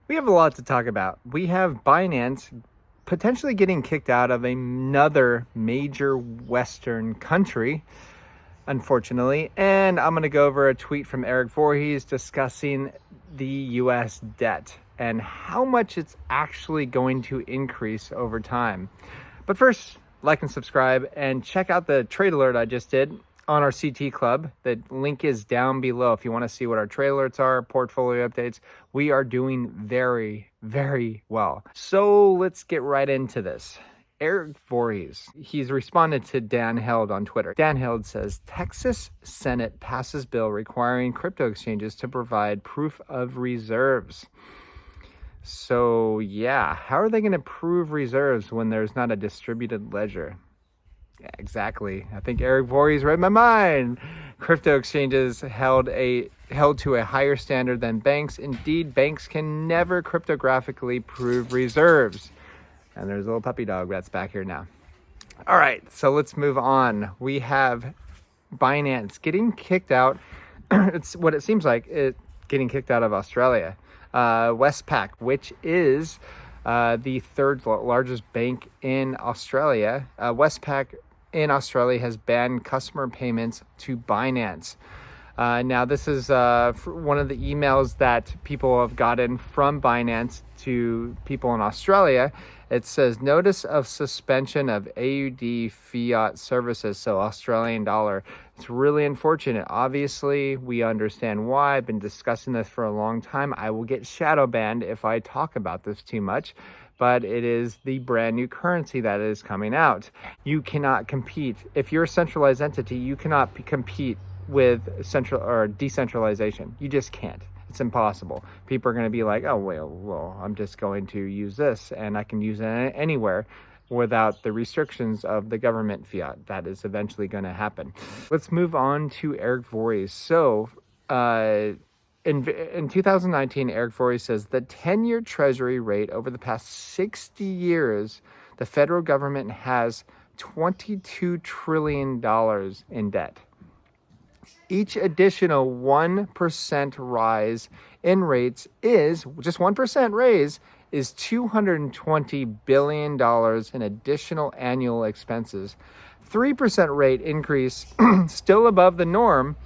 We have a lot to talk about. We have Binance potentially getting kicked out of another major Western country, unfortunately. And I'm going to go over a tweet from Eric Voorhees discussing the US debt and how much it's actually going to increase over time. But first, like and subscribe and check out the trade alert I just did on our CT Club. The link is down below if you want to see what our trade alerts are, portfolio updates. We are doing very, very well. So let's get right into this. Eric Voorhees, he's responded to Dan Held on Twitter. Dan Held says, Texas Senate passes bill requiring crypto exchanges to provide proof of reserves. So yeah, how are they going to prove reserves when there's not a distributed ledger? Yeah, exactly. I think Eric Voorhees read my mind. Crypto exchanges held to a higher standard than banks. Indeed, banks can never cryptographically prove reserves. And there's a little puppy dog that's back here now. All right, so let's move on. We have Binance getting kicked out. It's what it seems like, getting kicked out of Australia. Westpac, which is the third largest bank in Australia. Westpac in Australia has banned customer payments to Binance. Now, this is one of the emails that people have gotten from Binance to people in Australia. It says, notice of suspension of AUD fiat services, so Australian dollar. It's really unfortunate. Obviously, we understand why. I've been discussing this for a long time. I will get shadow banned if I talk about this too much, but it is the brand new currency that is coming out. You cannot compete. If you're a centralized entity, you cannot compete with central or decentralization. You just can't. It's impossible. People are going to be like, oh, well, I'm just going to use this and I can use it anywhere without the restrictions of the government fiat. That is eventually going to happen. Let's move on to Eric Voorhees. So in 2019, Eric Voorhees says the 10-year treasury rate over the past 60 years, the federal government has $22 trillion in debt. Each additional 1% rise in rates is, just 1% raise, is $220 billion in additional annual expenses. 3% rate increase, still above the norm,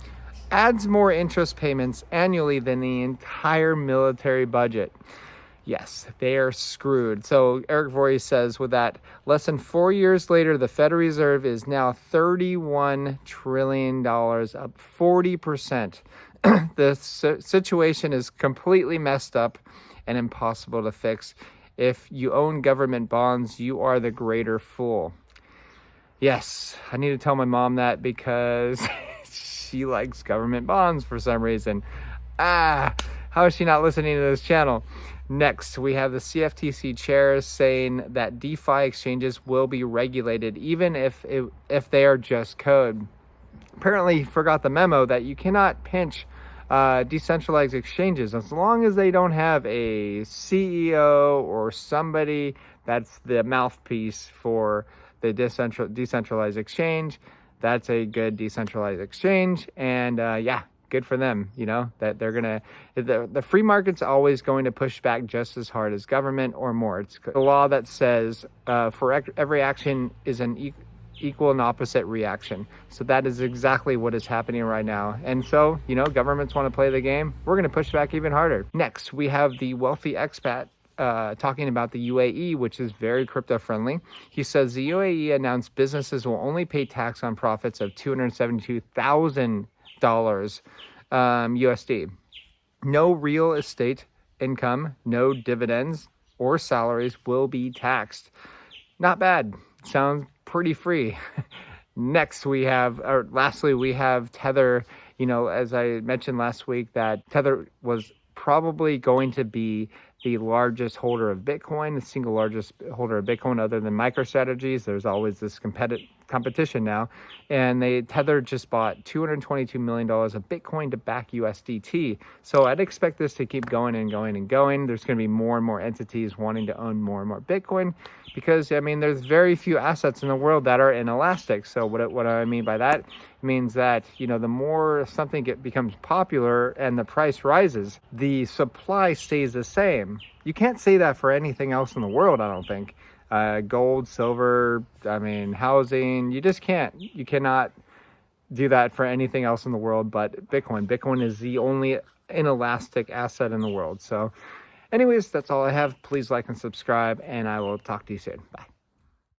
adds more interest payments annually than the entire military budget. Yes, they are screwed. So Eric Voorhees says with that, less than 4 years later, the Federal Reserve is now $31 trillion, up 40%. The situation is completely messed up and impossible to fix. If you own government bonds, you are the greater fool. Yes, I need to tell my mom that because she likes government bonds for some reason. How is she not listening to this channel? Next, we have the CFTC chair saying that DeFi exchanges will be regulated, even if they are just code. Apparently, he forgot the memo that you cannot pinch decentralized exchanges as long as they don't have a CEO or somebody that's the mouthpiece for the decentralized exchange. That's a good decentralized exchange, and good for them, that they're gonna, the free market's always going to push back just as hard as government or more. It's a law that says for every action is an equal and opposite reaction. So that is exactly what is happening right now. And so, governments want to play the game. We're going to push back even harder. Next, we have the wealthy expat talking about the UAE, which is very crypto friendly. He says the UAE announced businesses will only pay tax on profits of $272,000 USD. No real estate income, no dividends or salaries will be taxed. Not bad. Sounds pretty free. Lastly, we have Tether. As I mentioned last week, that Tether was probably going to be the largest holder of Bitcoin, the single largest holder of Bitcoin other than MicroStrategies. There's always this competition now. And Tether just bought $222 million of Bitcoin to back USDT. So I'd expect this to keep going and going and going. There's going to be more and more entities wanting to own more and more Bitcoin because, I mean, there's very few assets in the world that are inelastic. So what I mean by that means that, you know, the more something becomes popular and the price rises, the supply stays the same. You can't say that for anything else in the world, I don't think. Gold, silver, I mean, housing, you just can't. You cannot do that for anything else in the world but Bitcoin. Bitcoin is the only inelastic asset in the world. So anyways, that's all I have. Please like and subscribe, and I will talk to you soon. Bye.